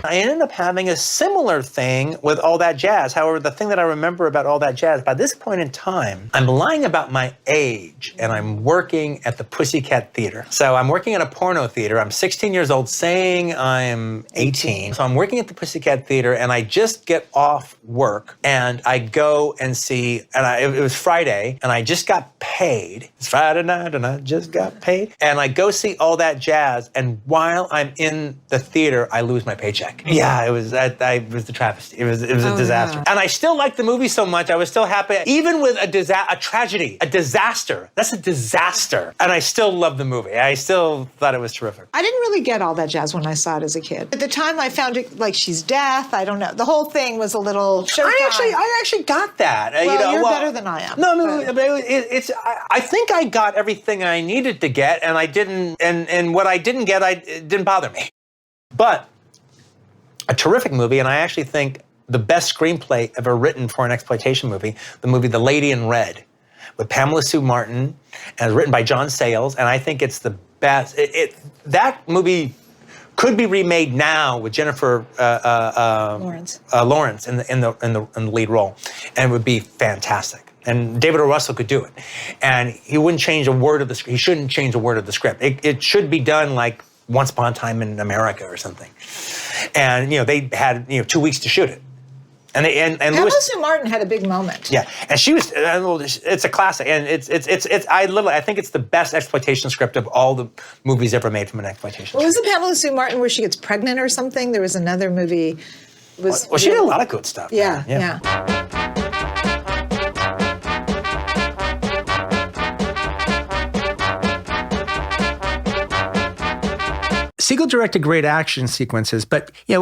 I ended up having a similar thing with All That Jazz. However, the thing that I remember about All That Jazz, by this point in time, I'm lying about my age, and I'm working at the Pussycat Theater. So I'm working at a porno theater. I'm 16 years old, saying I'm 18. So I'm working at the Pussycat Theater, and I just get off work, and I go and see, it was Friday, and I just got paid. It's Friday night, and I just got paid. And I go see All That Jazz, and while I'm in the theater, I lose my paycheck. Yeah, it was the travesty. It was a disaster. And I still liked the movie so much. I was still happy, even with a tragedy, a disaster. That's a disaster. And I still love the movie. I still thought it was terrific. I didn't really get All That Jazz when I saw it as a kid. At the time, I found it like she's deaf. I don't know. The whole thing was a little showtime. I actually got that. Well, you're better than I am. No, I think I got everything I needed to get, and I didn't, and what I didn't get, it didn't bother me. But a terrific movie, and I actually think the best screenplay ever written for an exploitation movie, the movie The Lady in Red, with Pamela Sue Martin, and it's written by John Sayles, and I think it's the best. That movie could be remade now with Jennifer Lawrence in the lead role, and it would be fantastic. And David O. Russell could do it, and he wouldn't change a word of the script. He shouldn't change a word of the script. It should be done like Once Upon a Time in America or something. And they had 2 weeks to shoot it. And Pamela Sue Martin had a big moment. Yeah, and she was. It's a classic, and I think it's the best exploitation script of all the movies ever made from an exploitation. Well, wasn't Pamela Sue Martin where she gets pregnant or something? There was another movie. She did a lot of good stuff. Yeah. Siegel directed great action sequences, but he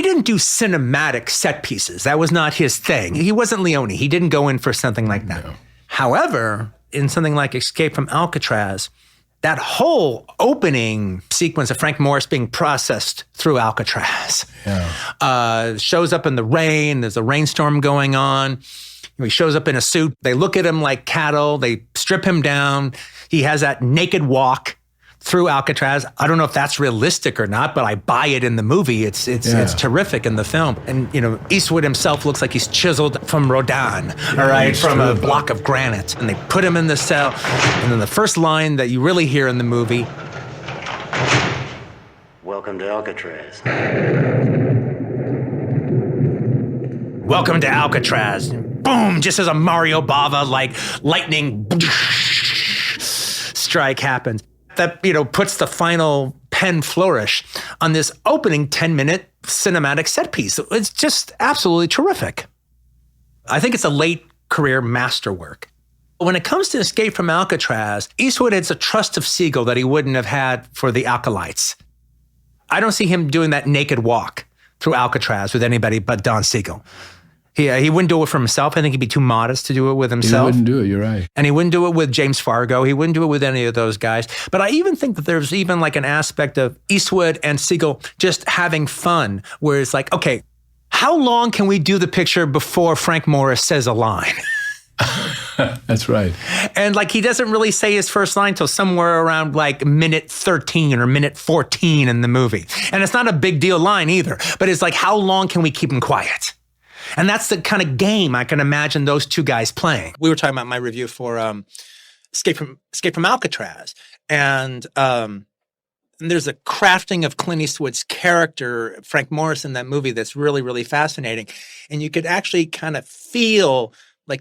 didn't do cinematic set pieces. That was not his thing. He wasn't Leone. He didn't go in for something like that. No. However, in something like Escape from Alcatraz, that whole opening sequence of Frank Morris being processed through Alcatraz shows up in the rain. There's a rainstorm going on. He shows up in a suit. They look at him like cattle. They strip him down. He has that naked walk through Alcatraz. I don't know if that's realistic or not, but I buy it in the movie. It's terrific in the film. And Eastwood himself looks like he's chiseled from Rodin, from a block of granite. And they put him in the cell. And then the first line that you really hear in the movie, "Welcome to Alcatraz." "Welcome to Alcatraz." Boom, just as a Mario Bava like lightning strike happens. That puts the final pen flourish on this opening 10-minute cinematic set piece. It's just absolutely terrific. I think it's a late career masterwork. When it comes to Escape from Alcatraz, Eastwood has a trust of Siegel that he wouldn't have had for The Acolytes. I don't see him doing that naked walk through Alcatraz with anybody but Don Siegel. He wouldn't do it for himself. I think he'd be too modest to do it with himself. He wouldn't do it, you're right. And he wouldn't do it with James Fargo. He wouldn't do it with any of those guys. But I even think that there's even like an aspect of Eastwood and Siegel just having fun, where it's like, okay, how long can we do the picture before Frank Morris says a line? That's right. And he doesn't really say his first line till somewhere around minute 13 or minute 14 in the movie. And it's not a big deal line either, but it's like, how long can we keep him quiet? And that's the kind of game I can imagine those two guys playing. We were talking about my review for Escape from Alcatraz. And there's a crafting of Clint Eastwood's character, Frank Morris, in that movie that's really, really fascinating. And you could actually kind of feel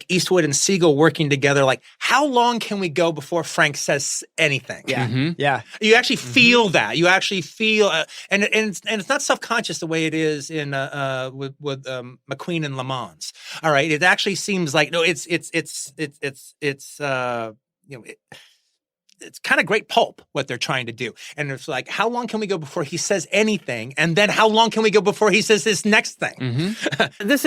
Eastwood and Siegel working together. How long can we go before Frank says anything? Yeah, yeah. You actually feel that. You actually feel, and it's not self-conscious the way it is in with McQueen and Le Mans. All right, it actually seems like it's kind of great pulp what they're trying to do. And it's like, how long can we go before he says anything? And then how long can we go before he says this next thing? Mm-hmm. This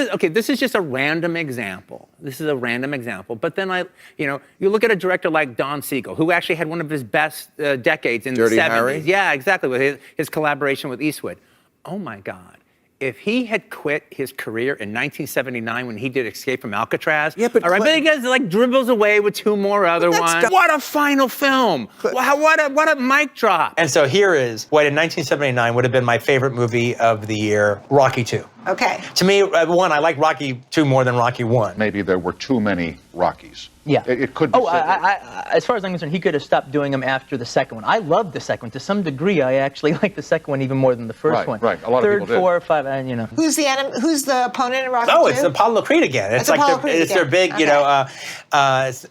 is just a random example. But then you look at a director like Don Siegel, who actually had one of his best decades in Dirty the 70s. Harry? Yeah, exactly, with his collaboration with Eastwood. Oh my God. if he had quit his career in 1979 when he did Escape from Alcatraz, Yeah, but all right, but he gets like dribbles away with 2 more other ones. What a final film! What a mic drop! And so here is what in 1979 would have been my favorite movie of the year, Rocky II. Okay. To me, one, I like Rocky II more than Rocky I. Maybe there were too many Rockies. Yeah. It could be. Oh, as far as I'm concerned, he could have stopped doing them after the second one. I loved the second one. To some degree, I actually like the second one even more than the first one. Right. A lot of Third, people did. 4, 5, and you know. Who's the opponent in Rocky Oh, II? it's Apollo Creed again. It's like Apollo Creed it's their again. big, you know,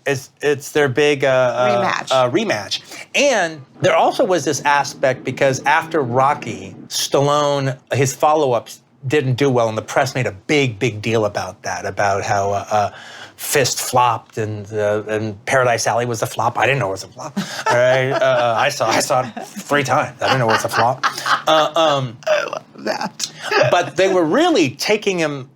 it's their big rematch. And there also was this aspect because after Rocky, Stallone, his follow-ups didn't do well, and the press made a big deal about that, about how Fist flopped and Paradise Alley was a flop. I didn't know it was a flop. All right, I saw it 3 times. I didn't know it was a flop. I love that. But they were really taking him.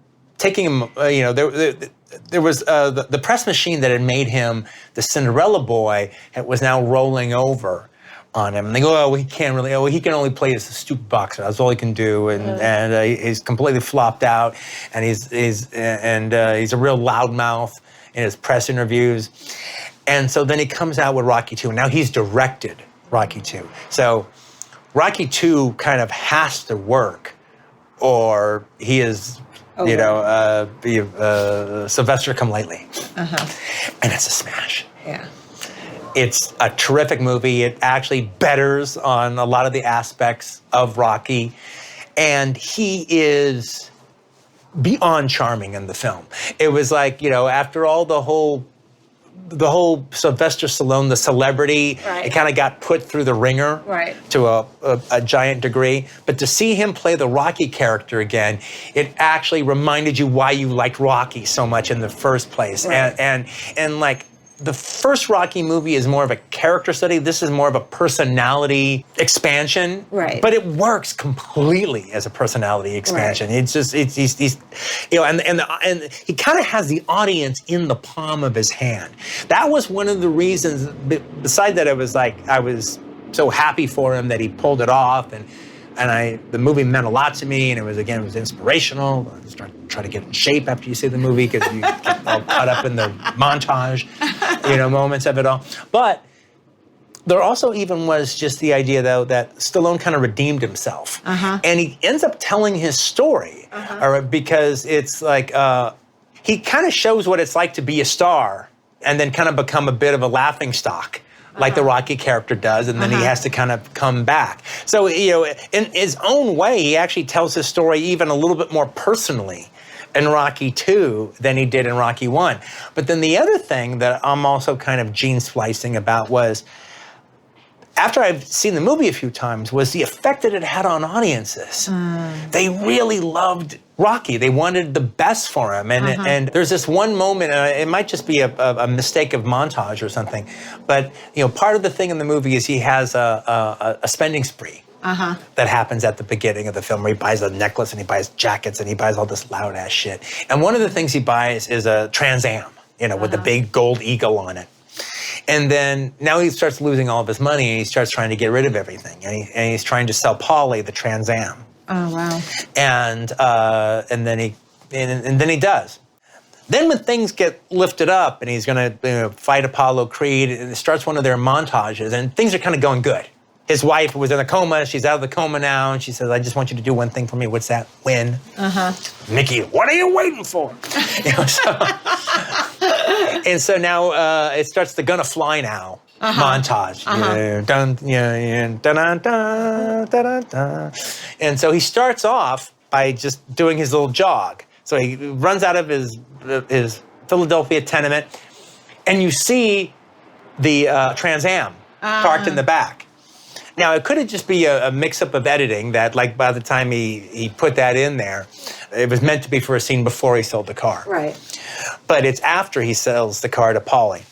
You know, there was the press machine that had made him the Cinderella boy was now rolling over on him. And they go, he can't really. He can only play as a stupid boxer. That's all he can do. And he's completely flopped out. And he's a real loudmouth in his press interviews. And so then he comes out with Rocky II. And now he's directed Rocky II. So Rocky II kind of has to work, or he is, you know, Sylvester come lately. And it's a smash. Yeah. It's a terrific movie. It actually betters on a lot of the aspects of Rocky. And he is beyond charming in the film. It was like, you know, after all the whole Sylvester Stallone, the celebrity, Right. it kind of got put through the ringer Right. to a giant degree. But to see him play the Rocky character again, it actually reminded you why you liked Rocky so much in the first place. Right. And like, the first Rocky movie is more of a character study. This is more of a personality expansion. Right. But it works completely as a personality expansion. Right. It's just, he's you know, and he kind of has the audience in the palm of his hand. That was one of the reasons, beside that I was so happy for him that he pulled it off, and the movie meant a lot to me, and it was inspirational. I just try to get in shape after you see the movie because you get all caught up in the montage, you know, moments of it all. But there also even was just the idea, though, that Stallone kind of redeemed himself. And he ends up telling his story, because it's like he kind of shows what it's like to be a star and then kind of become a bit of a laughingstock, like the Rocky character does, and then he has to kind of come back. So, you know, in his own way, he actually tells his story even a little bit more personally in Rocky II than he did in Rocky I. But then the other thing that I'm also kind of gene splicing about was, after I've seen the movie a few times, was the effect that it had on audiences. They really loved Rocky. They wanted the best for him. And there's this one moment, it might just be a mistake of montage or something, but you know, part of the thing in the movie is he has a spending spree that happens at the beginning of the film, where he buys a necklace and he buys jackets and he buys all this loud ass shit. And one of the things he buys is a Trans Am, you know, with the big gold eagle on it. And then now he starts losing all of his money, and he starts trying to get rid of everything. And he's trying to sell Polly the Trans Am. Oh, wow. And then he does. Then when things get lifted up and he's going to fight Apollo Creed, and it starts one of their montages, and things are kind of going good. His wife was in a coma. She's out of the coma now, and she says, "I just want you to do one thing for me." What's that? Win. Mickey, what are you waiting for? You know, and so now it starts the "Gonna Fly Now" montage. And so he starts off by just doing his little jog. So he runs out of his Philadelphia tenement, and you see the Trans Am parked in the back. Now, it could have just be a mix-up of editing that, like, by the time he put that in there, it was meant to be for a scene before he sold the car. Right. But It's after he sells the car to Polly.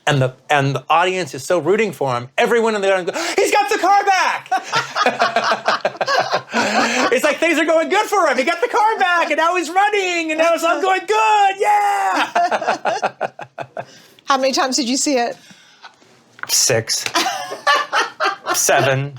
And the audience is so rooting for him. Everyone in the audience goes, "He's got the car back!" It's like things are going good for him. He got the car back, and now he's running, and now it's all going good. Yeah! how many times did you see it? 6, 7.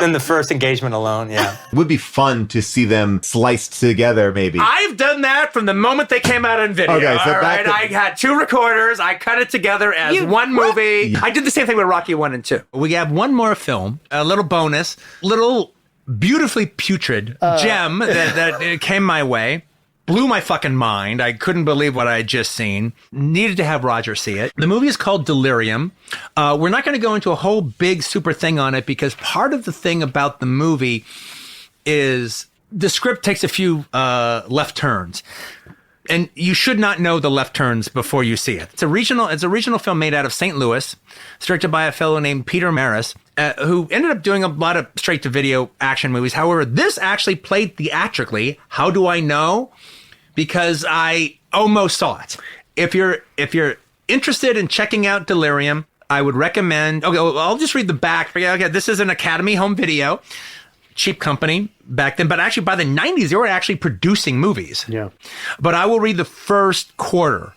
In the first engagement alone, yeah. It would be fun to see them sliced together, maybe. I've done that from the moment they came out on video. Okay, so all right, back to- I had 2 recorders. I cut it together as one movie. I did the same thing with Rocky 1 and 2. We have one more film, a little bonus, little beautifully putrid gem that came my way. Blew my fucking mind. I couldn't believe what I had just seen. Needed to have Roger see it. The movie is called Delirium. We're not going to go into a whole big super thing on it because part of the thing about the movie is the script takes a few left turns. And you should not know the left turns before you see it. It's a regional film made out of St. Louis, directed by a fellow named Peter Maris, who ended up doing a lot of straight-to-video action movies. However, this actually played theatrically. How do I know? Because I almost saw it. If you're interested in checking out Delirium, I would recommend. Okay, well, I'll just read the back. Okay, this is an Academy home video, cheap company back then. But actually, by the 90s, they were actually producing movies. Yeah. But I will read the first quarter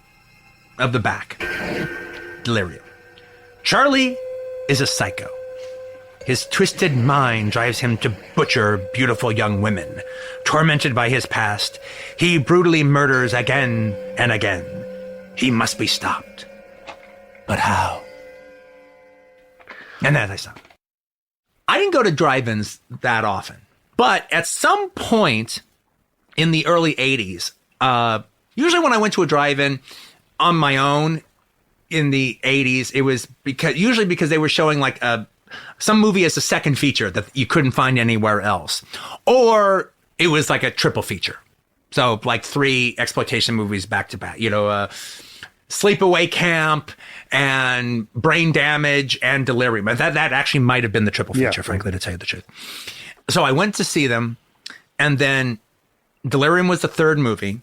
of the back. Delirium. Charlie is a psycho. His twisted mind drives him to butcher beautiful young women. Tormented by his past, he brutally murders again and again. He must be stopped. But how? And then I stopped. I didn't go to drive-ins that often. But at some point in the early 80s, usually when I went to a drive-in on my own in the 80s, it was because they were showing like some movie as a second feature that you couldn't find anywhere else. Or it was like a triple feature. So like 3 exploitation movies back to back, Sleepaway Camp and Brain Damage and Delirium. But that actually might have been the triple feature, frankly, to tell you the truth. So I went to see them, and then Delirium was the 3rd movie.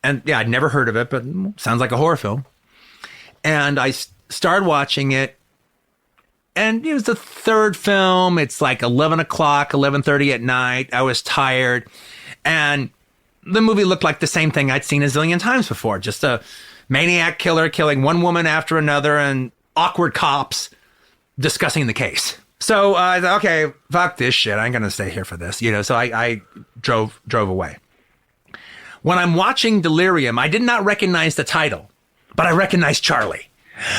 And yeah, I'd never heard of it, but sounds like a horror film. And I started watching it. And it was the 3rd film. It's like 11 o'clock, 11:30 at night. I was tired. And the movie looked like the same thing I'd seen a zillion times before. Just a maniac killer killing one woman after another and awkward cops discussing the case. So I thought, okay, fuck this shit. I ain't going to stay here for this. So I drove away. When I'm watching Delirium, I did not recognize the title, but I recognized Charlie.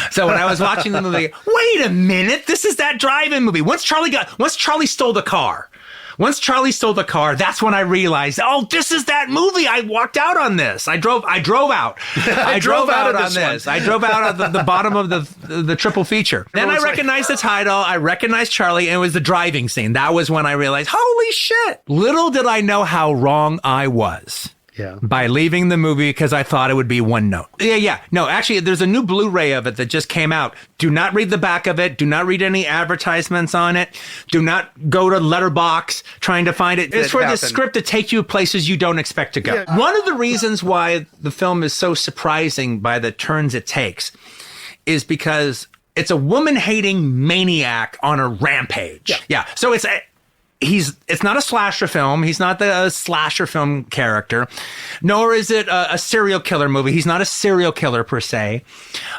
So when I was watching the movie, wait a minute, this is that drive-in movie. Once Charlie stole the car, that's when I realized, oh, this is that movie. I walked out on this. I drove out. I drove out on this. I drove out at the bottom of the triple feature. Then I recognized the title. I recognized Charlie, and it was the driving scene. That was when I realized, holy shit. Little did I know how wrong I was. Yeah. By leaving the movie because I thought it would be one note. Yeah. No, actually, there's a new Blu-ray of it that just came out. Do not read the back of it. Do not read any advertisements on it. Do not go to Letterboxd trying to find it. It's for the script to take you places you don't expect to go. Yeah. One of the reasons why the film is so surprising by the turns it takes is because it's a woman-hating maniac on a rampage. Yeah. So it's not a slasher film. He's not the slasher film character, nor is it a serial killer movie. He's not a serial killer per se.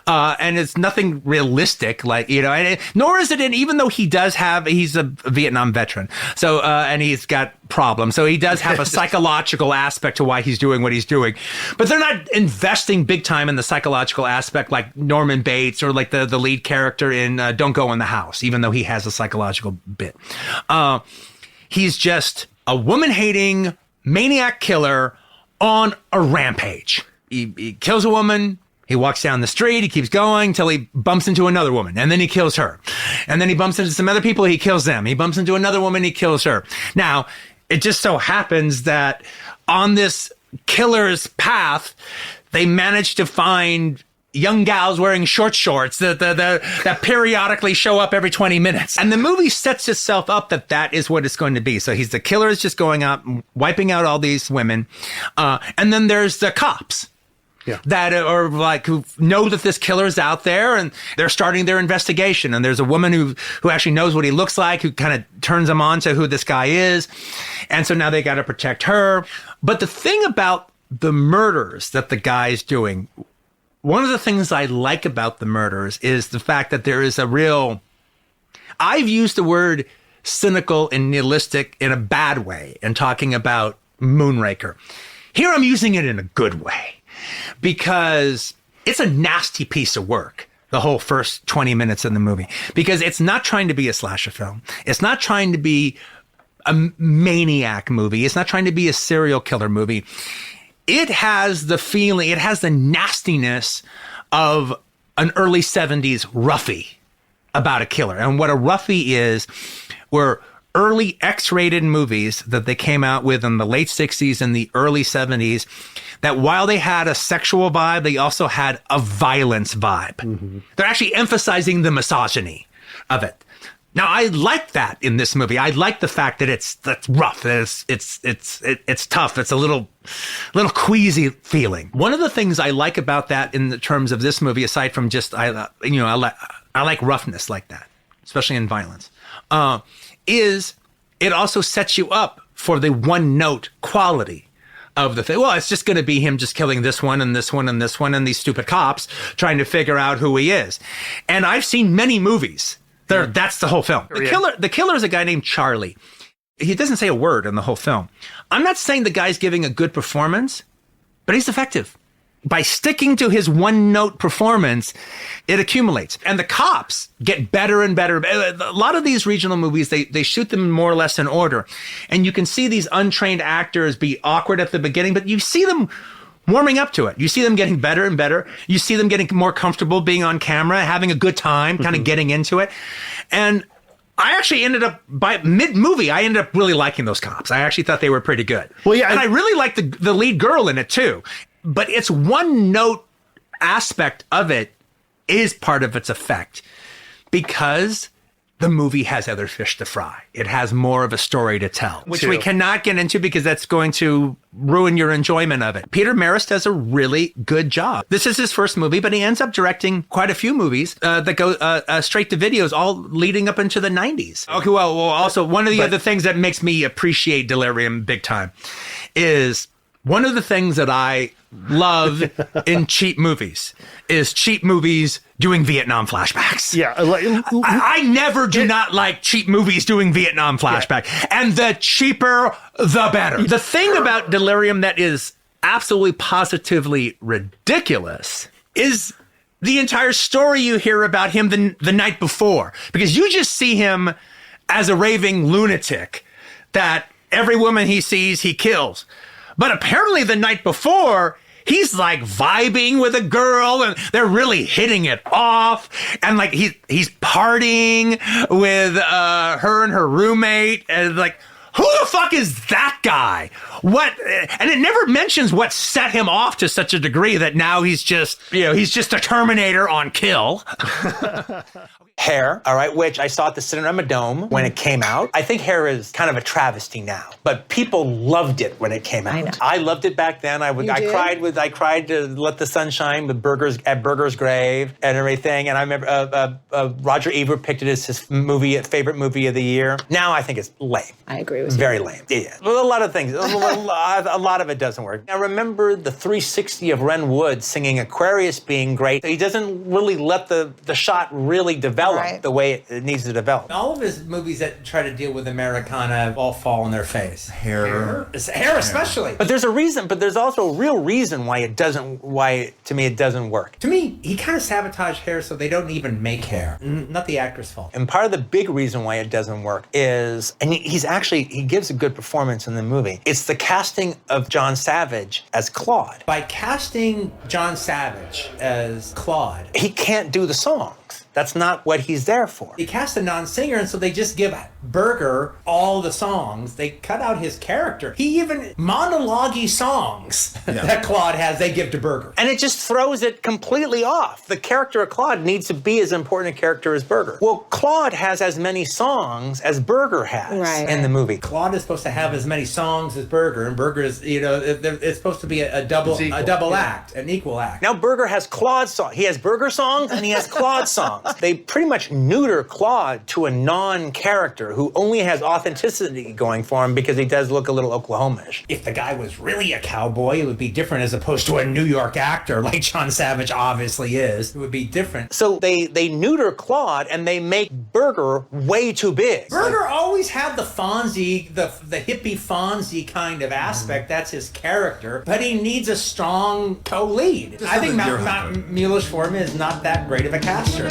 And it's nothing realistic, nor is it even though he's a Vietnam veteran. So, and he's got problems. So he does have a psychological aspect to why he's doing what he's doing, but they're not investing big time in the psychological aspect like Norman Bates or like the lead character in Don't Go in the House, even though he has a psychological bit. He's just a woman-hating maniac killer on a rampage. He kills a woman. He walks down the street. He keeps going until he bumps into another woman, and then he kills her. And then he bumps into some other people. He kills them. He bumps into another woman. He kills her. Now, it just so happens that on this killer's path, they managed to find young gals wearing short shorts that periodically show up every 20 minutes. And the movie sets itself up that is what it's going to be. So the killer is just going out, wiping out all these women. And then there's the cops. Yeah. That are like who know that this killer is out there, and they're starting their investigation. And there's a woman who actually knows what he looks like, who kind of turns them on to who this guy is. And so now they got to protect her. But the thing about the murders that the guy's doing, one of the things I like about the murders is the fact that there is I've used the word cynical and nihilistic in a bad way and talking about Moonraker. Here I'm using it in a good way because it's a nasty piece of work, the whole first 20 minutes of the movie, because it's not trying to be a slasher film. It's not trying to be a maniac movie. It's not trying to be a serial killer movie. It has the feeling, it has the nastiness of an early 70s roughie about a killer. And what a roughie is were early X-rated movies that they came out with in the late 60s and the early 70s that while they had a sexual vibe, they also had a violence vibe. Mm-hmm. They're actually emphasizing the misogyny of it. Now, I like that in this movie. I like the fact that that's rough. It's tough. It's a little queasy feeling. One of the things I like about that in the terms of this movie, aside from just I like roughness like that, especially in violence, is it also sets you up for the one-note quality of the thing. Well, it's just going to be him just killing this one and this one and this one and these stupid cops trying to figure out who he is. And I've seen many movies. That's the whole film. The killer is a guy named Charlie. He doesn't say a word in the whole film. I'm not saying the guy's giving a good performance, but he's effective. By sticking to his one-note performance, it accumulates. And the cops get better and better. A lot of these regional movies, they shoot them more or less in order. And you can see these untrained actors be awkward at the beginning, but you see them warming up to it. You see them getting better and better. You see them getting more comfortable being on camera, having a good time, kind of getting into it. And I actually ended up, by mid-movie, I ended up really liking those cops. I actually thought they were pretty good. Well, yeah, and I really liked the lead girl in it, too. But its one-note aspect of it is part of its effect because the movie has other fish to fry. It has more of a story to tell, which we cannot get into because that's going to ruin your enjoyment of it. Peter Marist does a really good job. This is his first movie, but he ends up directing quite a few movies that go straight to videos, all leading up into the 90s. Okay, well also one of the other things that makes me appreciate Delirium big time is one of the things that I love in cheap movies is cheap movies doing Vietnam flashbacks. Yeah. I never do not like cheap movies doing Vietnam flashback. Yeah. And the cheaper, the better. The thing about Delirium that is absolutely positively ridiculous is the entire story you hear about him the night before. Because you just see him as a raving lunatic that every woman he sees, he kills. But apparently the night before, he's like vibing with a girl and they're really hitting it off. And like he's partying with her and her roommate. And like, who the fuck is that guy? What? And it never mentions what set him off to such a degree that now he's just a Terminator on kill. Hair, all right, which I saw at the Cinema Dome when it came out. I think Hair is kind of a travesty now, but people loved it when it came out. I loved it back then. I cried to Let the Sun Shine with Burger's grave and everything. And I remember Roger Ebert picked it as his favorite movie of the year. Now I think it's lame. I agree with you. Very lame. Yeah, well, a lot of things. A lot of it doesn't work. I remember the 360 of Ren Wood singing Aquarius being great. He doesn't really let the shot really develop the way it needs to develop. All of his movies that try to deal with Americana all fall on their face. Hair especially. But there's a reason, but there's also a real reason why to me it doesn't work. To me, he kind of sabotaged Hair so they don't even make Hair. Not the actor's fault. And part of the big reason why it doesn't work is, and he gives a good performance in the movie, it's the casting of John Savage as Claude. By casting John Savage as Claude, he can't do the songs. That's not what he's there for. He cast a non-singer, and so they just give Berger all the songs. They cut out his character. He even monologue-y songs that Claude has, they give to Berger. And it just throws it completely off. The character of Claude needs to be as important a character as Berger. Well, Claude has as many songs as Berger has in the movie. Claude is supposed to have as many songs as Berger, and Berger is, it's supposed to be a double act, an equal act. Now Berger has Claude songs. He has Berger songs and he has Claude songs. They pretty much neuter Claude to a non-character character who only has authenticity going for him because he does look a little Oklahoma-ish. If the guy was really a cowboy, it would be different as opposed to a New York actor like John Savage obviously is. It would be different. So they neuter Claude and they make Berger way too big. Berger always had the Fonzie, the hippie Fonzie kind of aspect. That's his character. But he needs a strong co-lead. I think Milos Forman is not that great of a caster.